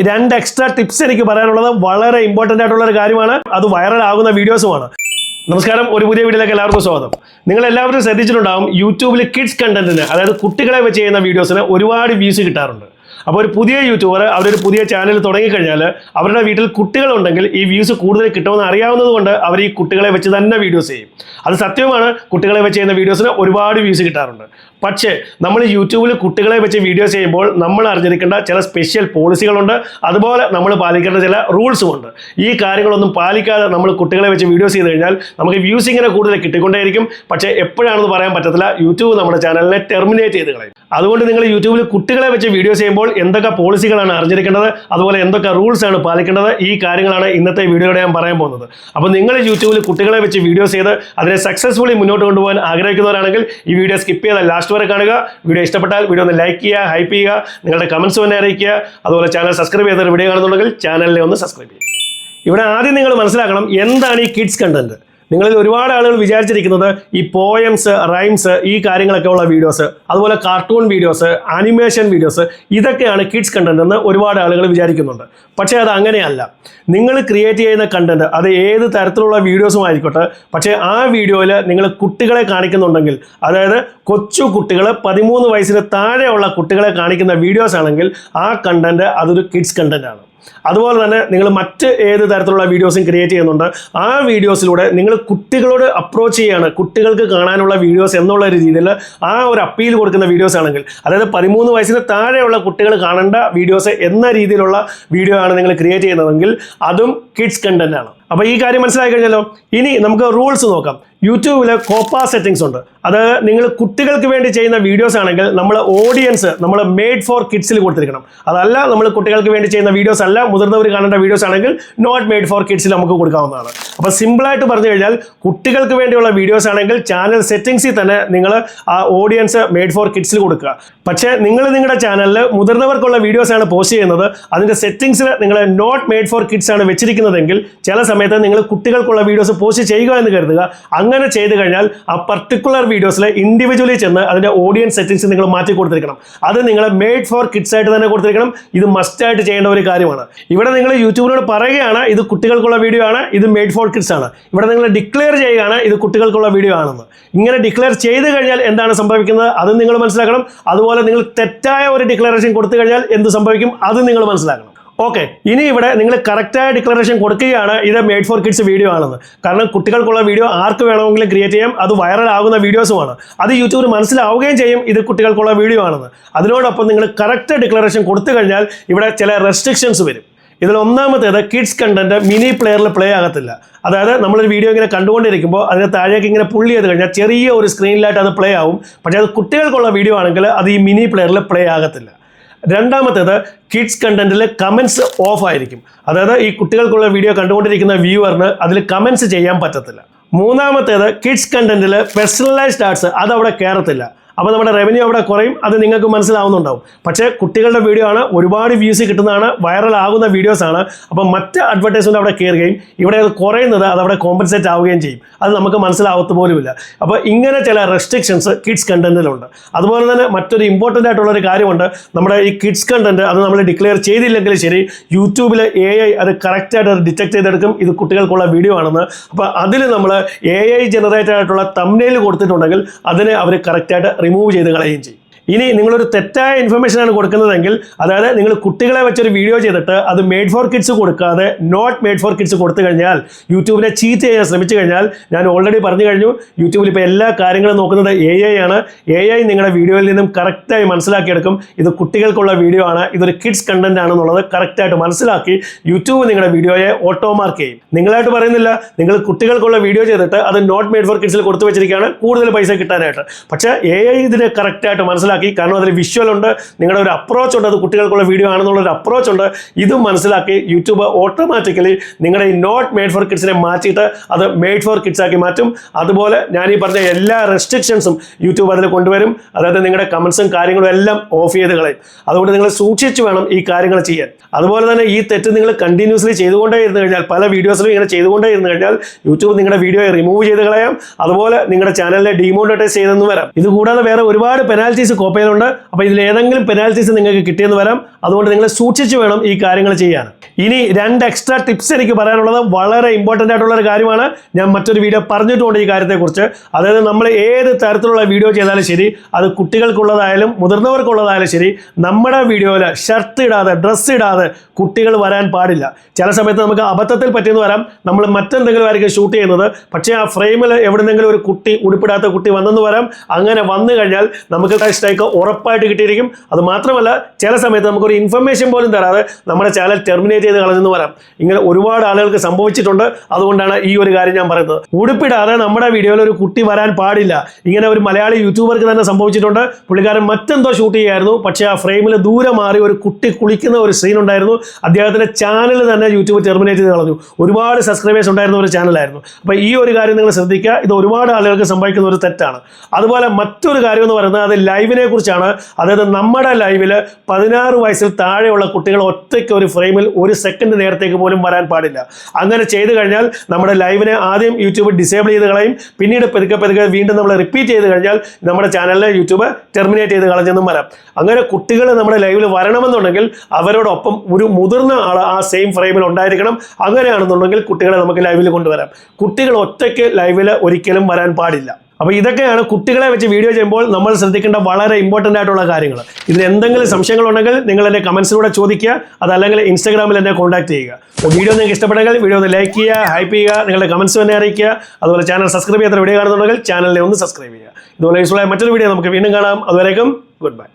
രണ്ട് extra tips എനിക്ക് പറയാനുള്ളത് വളരെ ഇമ്പോർട്ടൻ്റ് ആയിട്ടുള്ള ഒരു കാര്യമാണ്. അത് വൈറൽ ആകുന്ന വീഡിയോസുമാണ്. നമസ്കാരം, ഒരു പുതിയ വീഡിയോയിലേക്ക് എല്ലാവർക്കും സ്വാഗതം. നിങ്ങൾ എല്ലാവരും ശ്രദ്ധിച്ചിട്ടുണ്ടാകും, യൂട്യൂബിൽ കിഡ്സ് കണ്ടന്റിന്, അതായത് കുട്ടികളെ വെച്ച് ചെയ്യുന്ന വീഡിയോസിന് ഒരുപാട് വ്യൂസ് കിട്ടാറുണ്ട്. അപ്പോൾ ഒരു പുതിയ യൂട്യൂബർ അവരൊരു പുതിയ ചാനൽ തുടങ്ങിക്കഴിഞ്ഞാൽ അവരുടെ വീട്ടിൽ കുട്ടികളുണ്ടെങ്കിൽ ഈ വ്യൂസ് കൂടുതൽ കിട്ടുമെന്ന് അറിയാവുന്നത് കൊണ്ട് അവർ ഈ കുട്ടികളെ വെച്ച് തന്നെ വീഡിയോസ് ചെയ്യും. അത് സത്യമാണ്, കുട്ടികളെ വെച്ച് ചെയ്യുന്ന വീഡിയോസിന് ഒരുപാട് വ്യൂസ് കിട്ടാറുണ്ട്. പക്ഷേ നമ്മൾ യൂട്യൂബിൽ കുട്ടികളെ വെച്ച് വീഡിയോസ് ചെയ്യുമ്പോൾ നമ്മൾ അറിഞ്ഞിരിക്കേണ്ട ചില സ്പെഷ്യൽ പോളിസികളുണ്ട്, അതുപോലെ നമ്മൾ പാലിക്കേണ്ട ചില റൂൾസും ഉണ്ട്. ഈ കാര്യങ്ങളൊന്നും പാലിക്കാതെ നമ്മൾ കുട്ടികളെ വെച്ച് വീഡിയോസ് ചെയ്ത് കഴിഞ്ഞാൽ നമുക്ക് വ്യൂസ് ഇങ്ങനെ കൂടുതൽ കിട്ടിക്കൊണ്ടേയിരിക്കും. പക്ഷേ എപ്പോഴാണെന്ന് പറയാൻ പറ്റത്തില്ല, യൂട്യൂബ് നമ്മുടെ ചാനലിനെ ടെർമിനേറ്റ് ചെയ്ത് കളയും. അതുകൊണ്ട് നിങ്ങൾ യൂട്യൂബിൽ കുട്ടികളെ വെച്ച് വീഡിയോസ് ചെയ്യുമ്പോൾ എന്തൊക്കെ പോളിസികളാണ് അറിഞ്ഞിരിക്കേണ്ടത്, അതുപോലെ എന്തൊക്കെ റൂൾസ് ആണ് പാലിക്കേണ്ടത്, ഈ കാര്യങ്ങളാണ് ഇന്നത്തെ വീഡിയോയുടെ ഞാൻ പറയാൻ പോകുന്നത്. അപ്പോൾ നിങ്ങൾ യൂട്യൂബിൽ കുട്ടികളെ വെച്ച് വീഡിയോസ് ചെയ്ത് അതിനെ സക്സസ്ഫുള്ളി മുന്നോട്ട് കൊണ്ടുപോകാൻ ആഗ്രഹിക്കുന്നവരാണെങ്കിൽ ഈ വീഡിയോ സ്കിപ്പ് ചെയ്താൽ ലാസ്റ്റ് വരെ കാണുക. വീഡിയോ ഇഷ്ടപ്പെട്ടാൽ വീഡിയോ ഒന്ന് ലൈക്ക് ചെയ്യുക, ഹൈപ്പ് ചെയ്യുക, നിങ്ങളുടെ കമൻസ് തന്നെ അറിയിക്കുക. അതുപോലെ ചാനൽ സബ്സ്ക്രൈബ് ചെയ്തൊരു വീഡിയോ കാണുന്നുണ്ടെങ്കിൽ ചാനലിനെ ഒന്ന് സബ്സ്ക്രൈബ് ചെയ്യുക. ഇവിടെ ആദ്യം നിങ്ങൾ മനസ്സിലാക്കണം, എന്താണ് ഈ കിഡ്സ് കണ്ടന്റ്. നിങ്ങളിൽ ഒരുപാട് ആളുകൾ വിചാരിച്ചിരിക്കുന്നത് ഈ പോയംസ്, റൈംസ്, ഈ കാര്യങ്ങളൊക്കെ ഉള്ള വീഡിയോസ്, അതുപോലെ കാർട്ടൂൺ വീഡിയോസ്, ആനിമേഷൻ വീഡിയോസ്, ഇതൊക്കെയാണ് കിഡ്സ് കണ്ടന്റ് എന്ന് ഒരുപാട് ആളുകൾ വിചാരിക്കുന്നുണ്ട്. പക്ഷേ അത് അങ്ങനെയല്ല. നിങ്ങൾ ക്രിയേറ്റ് ചെയ്യുന്ന കണ്ടന്റ് അത് ഏത് തരത്തിലുള്ള വീഡിയോസും ആയിക്കോട്ടെ, പക്ഷേ ആ വീഡിയോയിൽ നിങ്ങൾ കുട്ടികളെ കാണിക്കുന്നുണ്ടെങ്കിൽ, അതായത് കൊച്ചു കുട്ടികൾ 13 വയസ്സിന് താഴെയുള്ള കുട്ടികളെ കാണിക്കുന്ന വീഡിയോസ് ആണെങ്കിൽ ആ കണ്ടന്റ് അതൊരു കിഡ്സ് കണ്ടന്റ് ആണ്. അതുപോലെ തന്നെ നിങ്ങൾ മറ്റ് ഏത് തരത്തിലുള്ള വീഡിയോസും ക്രിയേറ്റ് ചെയ്യുന്നുണ്ട്, ആ വീഡിയോസിലൂടെ നിങ്ങൾ കുട്ടികളോട് അപ്രോച്ച് ചെയ്യുകയാണ്, കുട്ടികൾക്ക് കാണാനുള്ള വീഡിയോസ് എന്നുള്ള രീതിയിൽ ആ ഒരു അപ്പീൽ കൊടുക്കുന്ന വീഡിയോസ് ആണെങ്കിൽ, അതായത് 13 വയസ്സിന് താഴെയുള്ള കുട്ടികൾ കാണേണ്ട വീഡിയോസ് എന്ന രീതിയിലുള്ള വീഡിയോ ആണ് നിങ്ങൾ ക്രിയേറ്റ് ചെയ്യുന്നതെങ്കിൽ അതും കിഡ്സ് കണ്ടന്റ് ആണ്. അപ്പോൾ ഈ കാര്യം മനസ്സിലായി കഴിഞ്ഞല്ലോ. ഇനി നമുക്ക് റൂൾസ് നോക്കാം. യൂട്യൂബിൽ കോപ്പ സെറ്റിംഗ്സ് ഉണ്ട്. അത് നിങ്ങൾ കുട്ടികൾക്ക് വേണ്ടി ചെയ്യുന്ന വീഡിയോസ് ആണെങ്കിൽ നമ്മൾ ഓഡിയൻസ് നമ്മൾ മെയ്ഡ് ഫോർ കിഡ്സിൽ കൊടുത്തിരിക്കണം. അതല്ല, നമ്മൾ കുട്ടികൾക്ക് വേണ്ടി ചെയ്യുന്ന വീഡിയോസ് അല്ല, മുതിർന്നവർ കാണേണ്ട വീഡിയോസ് ആണെങ്കിൽ നോട്ട് മെയ്ഡ് ഫോർ കിഡ്സിൽ നമുക്ക് കൊടുക്കാവുന്നതാണ്. അപ്പോൾ സിമ്പിളായിട്ട് പറഞ്ഞു കഴിഞ്ഞാൽ, കുട്ടികൾക്ക് വേണ്ടിയുള്ള വീഡിയോസ് ആണെങ്കിൽ ചാനൽ സെറ്റിംഗ്സിൽ തന്നെ നിങ്ങൾ ആ ഓഡിയൻസ് മെയ്ഡ് ഫോർ കിഡ്സിൽ കൊടുക്കുക. പക്ഷേ നിങ്ങൾ നിങ്ങളുടെ ചാനലിൽ മുതിർന്നവർക്കുള്ള വീഡിയോസ് ആണ് പോസ്റ്റ് ചെയ്യുന്നത്, അതിൻ്റെ സെറ്റിംഗ്സിൽ നിങ്ങൾ നോട്ട് മെയ്ഡ് ഫോർ കിഡ്സ് ആണ് വെച്ചിരിക്കുന്നതെങ്കിൽ ചില സമയത്ത് നിങ്ങൾ കുട്ടികൾക്കുള്ള വീഡിയോസ് പോസ്റ്റ് ചെയ്യുക എന്ന് കരുതുക. അങ്ങനെ ചെയ്തു കഴിഞ്ഞാൽ ആ പർട്ടിക്കുലർ വീഡിയോസിൽ ഇൻഡിവിജ്വലി ചെന്ന് അതിൻ്റെ ഓഡിയൻസ് സെറ്റിംഗ്സ് നിങ്ങൾ മാറ്റി കൊടുത്തിരിക്കണം. അത് നിങ്ങൾ മെയ്ഡ് ഫോർ കിഡ്സ് ആയിട്ട് തന്നെ കൊടുത്തിരിക്കണം. ഇത് മസ്റ്റായിട്ട് ചെയ്യേണ്ട ഒരു കാര്യമാണ്. ഇവിടെ നിങ്ങൾ യൂട്യൂബിനോട് പറയുകയാണ് ഇത് കുട്ടികൾക്കുള്ള വീഡിയോ ആണ്, ഇത് മെയ്ഡ് ഫോർ കിഡ്സ് ആണ്. ഇവിടെ നിങ്ങൾ ഡിക്ലെയർ ചെയ്യുകയാണ് ഇത് കുട്ടികൾക്കുള്ള വീഡിയോ ആണെന്ന്. ഇങ്ങനെ ഡിക്ലെയർ ചെയ്ത് കഴിഞ്ഞാൽ എന്താണ് സംഭവിക്കുന്നത് അത് നിങ്ങൾ മനസ്സിലാക്കണം. അതുപോലെ നിങ്ങൾ തെറ്റായ ഒരു ഡിക്ലറേഷൻ കൊടുത്തു കഴിഞ്ഞാൽ എന്ത് സംഭവിക്കും അത് നിങ്ങൾ മനസ്സിലാക്കണം. ഓക്കെ, ഇനി ഇവിടെ നിങ്ങൾ കറക്റ്റായ ഡിക്ലറേഷൻ കൊടുക്കുകയാണ് ഇത് മെയ്ഡ് ഫോർ കിഡ്സ് വീഡിയോ ആണെന്ന്. കാരണം കുട്ടികൾക്കുള്ള വീഡിയോ ആർക്ക് വേണമെങ്കിലും ക്രിയേറ്റ് ചെയ്യാം, അത് വൈറൽ ആകുന്ന വീഡിയോസുമാണ്. അത് യൂട്യൂബിന് മനസ്സിലാവുകയും ചെയ്യും ഇത് കുട്ടികൾക്കുള്ള വീഡിയോ ആണെന്ന്. അതിനോടൊപ്പം നിങ്ങൾ കറക്റ്റ് ഡിക്ലറേഷൻ കൊടുത്തു കഴിഞ്ഞാൽ ഇവിടെ ചില റെസ്ട്രിക്ഷൻസ് വരും. ഇതിൽ ഒന്നാമത്തേത്, കിഡ്സ് കണ്ടന്റ് മിനി പ്ലെയറിൽ പ്ലേ ആകത്തില്ല. അതായത് നമ്മളൊരു വീഡിയോ ഇങ്ങനെ കണ്ടുകൊണ്ടിരിക്കുമ്പോൾ അതിന് താഴേക്ക് ഇങ്ങനെ പുള്ളി ചെയ്ത് കഴിഞ്ഞാൽ ചെറിയ ഒരു സ്ക്രീനിലായിട്ട് അത് പ്ലേ ആവും. പക്ഷേ അത് കുട്ടികൾക്കുള്ള വീഡിയോ ആണെങ്കിൽ അത് ഈ മിനി പ്ലെയറിൽ പ്ലേ ആകത്തില്ല. രണ്ടാമത്തേത്, കിഡ്സ് കണ്ടന്റിൽ കമൻസ് ഓഫ് ആയിരിക്കും. അതായത് ഈ കുട്ടികൾക്കുള്ള വീഡിയോ കണ്ടുകൊണ്ടിരിക്കുന്ന വ്യൂവറിന് അതിൽ കമൻസ് ചെയ്യാൻ പറ്റത്തില്ല. മൂന്നാമത്തേത്, കിഡ്സ് കണ്ടന്റിൽ പേഴ്സണലൈസ്ഡ് ആർട്സ് അത് അവിടെ കയറത്തില്ല. അപ്പോൾ നമ്മുടെ റവന്യൂ അവിടെ കുറയും, അത് നിങ്ങൾക്ക് മനസ്സിലാവുന്നുണ്ടാവും. പക്ഷേ കുട്ടികളുടെ വീഡിയോ ആണ്, ഒരുപാട് വ്യൂസ് കിട്ടുന്നതാണ്, വൈറൽ ആകുന്ന വീഡിയോസ് ആണ്. അപ്പോൾ മറ്റ് അഡ്വർടൈസ്മെൻറ്റ് അവിടെ കയറുകയും ഇവിടെ അത് കുറയുന്നത് അതവിടെ കോമ്പൻസേറ്റ് ആവുകയും ചെയ്യും. അത് നമുക്ക് മനസ്സിലാവത്ത് പോലുമില്ല. അപ്പോൾ ഇങ്ങനെ ചില റെസ്ട്രിക്ഷൻസ് കിഡ്സ് കണ്ടന്റിലുണ്ട്. അതുപോലെ തന്നെ മറ്റൊരു ഇമ്പോർട്ടൻ്റ് ആയിട്ടുള്ളൊരു കാര്യമുണ്ട്. നമ്മുടെ ഈ കിഡ്സ് കണ്ടന്റ് അത് നമ്മൾ ഡിക്ലെയർ ചെയ്തില്ലെങ്കിൽ ശരി, യൂട്യൂബിൽ AI അത് കറക്റ്റായിട്ട് അത് ഡിറ്റക്ട് ചെയ്തെടുക്കും ഇത് കുട്ടികൾക്കുള്ള വീഡിയോ ആണെന്ന്. അപ്പോൾ അതിൽ നമ്മൾ AI ജനറേറ്റഡ് ആയിട്ടുള്ള തംബ്നെയിൽ കൊടുത്തിട്ടുണ്ടെങ്കിൽ അതിനെ അവർ കറക്റ്റായിട്ട് റിമൂവ് ചെയ്ത് കളയുകയും ചെയ്യും. ഇനി നിങ്ങളൊരു തെറ്റായ ഇൻഫർമേഷനാണ് കൊടുക്കുന്നതെങ്കിൽ, അതായത് നിങ്ങൾ കുട്ടികളെ വെച്ചൊരു വീഡിയോ ചെയ്തിട്ട് അത് മെയ്ഡ് ഫോർ കിഡ്സ് കൊടുക്കാതെ നോട്ട് മെയ്ഡ് ഫോർ കിഡ്സ് കൊടുത്തു കഴിഞ്ഞാൽ, യൂട്യൂബിനെ ചീറ്റ് ചെയ്യാൻ ശ്രമിച്ചു കഴിഞ്ഞാൽ, ഞാൻ ഓൾറെഡി പറഞ്ഞു കഴിഞ്ഞു, യൂട്യൂബിൽ ഇപ്പോൾ എല്ലാ കാര്യങ്ങളും നോക്കുന്നത് AI ആണ്. AI നിങ്ങളുടെ വീഡിയോയിൽ നിന്നും കറക്റ്റായി മനസ്സിലാക്കിയെടുക്കും ഇത് കുട്ടികൾക്കുള്ള വീഡിയോ ആണ്, ഇതൊരു കിഡ്സ് കണ്ടന്റ് ആണെന്നുള്ളത് കറക്റ്റായിട്ട് മനസ്സിലാക്കി യൂട്യൂബ് നിങ്ങളുടെ വീഡിയോയെ ഓട്ടോമാർക്ക് ചെയ്യും. നിങ്ങളായിട്ട് പറയുന്നില്ല, നിങ്ങൾ കുട്ടികൾക്കുള്ള വീഡിയോ ചെയ്തിട്ട് അത് നോട്ട് മെയ്ഡ് ഫോർ കിഡ്സിൽ കൊടുത്തു വെച്ചിരിക്കുകയാണ് കൂടുതൽ പൈസ കിട്ടാനായിട്ട്. പക്ഷേ AI ഇതിനെ കറക്റ്റായിട്ട് മനസ്സിലാക്കി, കാരണം അതിൽ വിഷ്വൽ ഉണ്ട്, നിങ്ങളുടെ ഒരു അപ്രോച്ച് ഉണ്ട്, അത് കുട്ടികൾക്കുള്ള വീഡിയോ ആണെന്നുള്ളൊരു അപ്രോച്ച് ഉണ്ട്. ഇതും മനസ്സിലാക്കി യൂട്യൂബ് ഓട്ടോമാറ്റിക്കലി നിങ്ങളുടെ ഈ നോട്ട് മെയ്ഡ് ഫോർ കിഡ്സിനെ മാറ്റിയിട്ട് അത് മെയ്ഡ് ഫോർ കിഡ്സ് ആക്കി മാറ്റും. അതുപോലെ ഞാൻ ഈ പറഞ്ഞ എല്ലാ റെസ്ട്രിക്ഷൻസും യൂട്യൂബ് അതിൽ കൊണ്ടുവരും. അതായത് നിങ്ങളുടെ കമൻസും കാര്യങ്ങളും എല്ലാം ഓഫ് ചെയ്ത് കളയും. അതുകൊണ്ട് നിങ്ങൾ സൂക്ഷിച്ച് വേണം ഈ കാര്യങ്ങൾ ചെയ്യാൻ. അതുപോലെ തന്നെ ഈ തെറ്റ് നിങ്ങൾ കണ്ടിന്യൂസ്ലി ചെയ്തുകൊണ്ടേ ഇരുന്ന് കഴിഞ്ഞാൽ, പല വീഡിയോസിലും ഇങ്ങനെ ചെയ്തുകൊണ്ടേ ഇരുന്ന് കഴിഞ്ഞാൽ യൂട്യൂബ് നിങ്ങളുടെ വീഡിയോയെ റിമൂവ് ചെയ്ത് കളയാം. അതുപോലെ നിങ്ങളുടെ ചാനലിനെ ഡീമോണിറ്റൈസ് ചെയ്തെന്ന് വരാം. ഇതുകൂടാതെ വേറെ ഒരുപാട് പെനാൽറ്റീസ് കോപ്പയിലുണ്ട്. അപ്പോൾ ഇതിൽ ഏതെങ്കിലും പെനാൽറ്റീസ് നിങ്ങൾക്ക് കിട്ടിയെന്ന് വരാം. അതുകൊണ്ട് നിങ്ങൾ സൂക്ഷിച്ച് വേണം ഈ കാര്യങ്ങൾ ചെയ്യാൻ. ഇനി 2 എക്സ്ട്രാ ടിപ്സ് എനിക്ക് പറയാനുള്ളത് വളരെ ഇമ്പോർട്ടൻ്റ് ആയിട്ടുള്ള ഒരു കാര്യമാണ്. ഞാൻ മറ്റൊരു വീഡിയോ പറഞ്ഞിട്ടുണ്ട് ഈ കാര്യത്തെക്കുറിച്ച്. അതായത് നമ്മൾ ഏത് തരത്തിലുള്ള വീഡിയോ ചെയ്താലും ശരി, അത് കുട്ടികൾക്കുള്ളതായാലും മുതിർന്നവർക്കുള്ളതായാലും ശരി, നമ്മുടെ വീഡിയോയിൽ ഷർട്ട് ഇടാതെ ഡ്രസ്സ് ഇടാതെ കുട്ടികൾ വരാൻ പാടില്ല. ചില സമയത്ത് നമുക്ക് അബദ്ധത്തിൽ പറ്റിയെന്ന് വരാം. നമ്മൾ മറ്റെന്തെങ്കിലും ആയിരിക്കും ഷൂട്ട് ചെയ്യുന്നത്, പക്ഷേ ആ ഫ്രെയിമിൽ എവിടെന്നെങ്കിലും ഒരു കുട്ടി ഉടുപ്പിടാത്ത കുട്ടി വന്നെന്ന് വരാം. അങ്ങനെ വന്നു കഴിഞ്ഞാൽ നമുക്ക് സ്ട്രൈക്ക് ഉറപ്പായിട്ട് കിട്ടിയിരിക്കും. അത് മാത്രമല്ല ചില സമയത്ത് നമുക്കൊരു ഇൻഫർമേഷൻ പോലും തരാതെ നമ്മുടെ ചാനൽ ടെർമിനേറ്റ് ചെയ്ത് കളഞ്ഞെന്ന് വരാം. ഇങ്ങനെ ഒരുപാട് ആളുകൾക്ക് സംഭവിച്ചിട്ടുണ്ട്. അതുകൊണ്ടാണ് ഈ ഒരു കാര്യം ഞാൻ പറയുന്നത്. ഉടുപ്പിടാതെ നമ്മുടെ വീഡിയോയിൽ ഒരു കുട്ടി വരാൻ പാടില്ല. ഇങ്ങനെ ഒരു മലയാളി യൂട്യൂബർക്ക് തന്നെ സംഭവിച്ചിട്ടുണ്ട്. പുള്ളിക്കാരൻ മറ്റെന്തോ ഷൂട്ട് ചെയ്യായിരുന്നു, പക്ഷേ ആ ഫ്രെയിമിൽ ദൂരെ മാറി ഒരു കുട്ടി കുളിക്കുന്ന ഒരു സീൻ ഉണ്ടായിരുന്നു. അദ്ദേഹത്തിന്റെ ചാനൽ തന്നെ യൂട്യൂബ് ടെർമിനേറ്റ് ചെയ്ത് കളഞ്ഞു. ഒരുപാട് സബ്സ്ക്രൈബേഴ്സ് ഉണ്ടായിരുന്ന ഒരു ചാനലായിരുന്നു. അപ്പോൾ ഈ ഒരു കാര്യം നിങ്ങൾ ശ്രദ്ധിക്കുക. ഇത് ഒരുപാട് ആളുകൾക്ക് സംഭവിക്കുന്ന ഒരു തെറ്റാണ്. അതുപോലെ മറ്റൊരു കാര്യം എന്ന് പറയുന്നത് അത് ലൈവിനെ കുറിച്ചാണ്. അതായത് നമ്മുടെ ലൈവിൽ 16 വയസ്സിൽ താഴെയുള്ള കുട്ടികൾ ഒറ്റയ്ക്ക് ഒരു ഫ്രെയിമിൽ 1 സെക്കൻഡ് നേരത്തേക്ക് പോലും വരാൻ പാടില്ല. അങ്ങനെ ചെയ്തു കഴിഞ്ഞാൽ നമ്മുടെ ലൈവിനെ ആദ്യം യൂട്യൂബ് ഡിസേബിൾ ചെയ്ത് കളയും. പിന്നീട് പതുക്കെ വീണ്ടും നമ്മൾ റിപ്പീറ്റ് ചെയ്ത് കഴിഞ്ഞാൽ നമ്മുടെ ചാനലിനെ യൂട്യൂബ് ടെർമിനേറ്റ് ചെയ്ത് കളഞ്ഞെന്നും വരാം. അങ്ങനെ കുട്ടികൾ നമ്മുടെ ലൈവിൽ വരണമെന്നുണ്ടെങ്കിൽ അവരോടൊപ്പം ഒരു മുതിർന്ന ആൾ ആ സെയിം ഫ്രെയിമിൽ ഉണ്ടായിരിക്കണം. അങ്ങനെയാണെന്നുണ്ടെങ്കിൽ കുട്ടികളെ നമുക്ക് ലൈവിൽ കൊണ്ടുവരാം. കുട്ടികൾ ഒറ്റയ്ക്ക് ലൈവിൽ ഒരിക്കലും വരാൻ പാടില്ല. അപ്പോൾ ഇതൊക്കെയാണ് കുട്ടികളെ വെച്ച് വീഡിയോ ചെയ്യുമ്പോൾ നമ്മൾ ശ്രദ്ധിക്കേണ്ട വളരെ ഇമ്പോർട്ടൻ്റ് ആയിട്ടുള്ള കാര്യങ്ങൾ. ഇതിൽ എന്തെങ്കിലും സംശയങ്ങളുണ്ടെങ്കിൽ നിങ്ങൾ എന്നെ കമൻസിലൂടെ ചോദിക്കുക. അതല്ലെങ്കിൽ ഇൻസ്റ്റാഗ്രാമിൽ എന്നെ കോൺടാക്ട് ചെയ്യുക. വീഡിയോ നിങ്ങൾക്ക് ഇഷ്ടപ്പെട്ടെങ്കിൽ വീഡിയോ ഒന്ന് ലൈക്ക് ചെയ്യുക, ഹൈപ്പ് ചെയ്യുക, നിങ്ങളുടെ കമൻസ് തന്നെ അറിയിക്കുക. അതുപോലെ ചാനൽ സബ്സ്ക്രൈബ് ചെയ്യാത്ത വീഡിയോ കാണുന്നുണ്ടെങ്കിൽ ചാനലിനെ ഒന്ന് സബ്സ്ക്രൈബ് ചെയ്യുക. ഇതുപോലെ യൂസ്ഫുള്ളായ മറ്റൊരു വീഡിയോ നമുക്ക് വീണ്ടും കാണാം. അതുവരേക്കും ഗുഡ് ബൈ.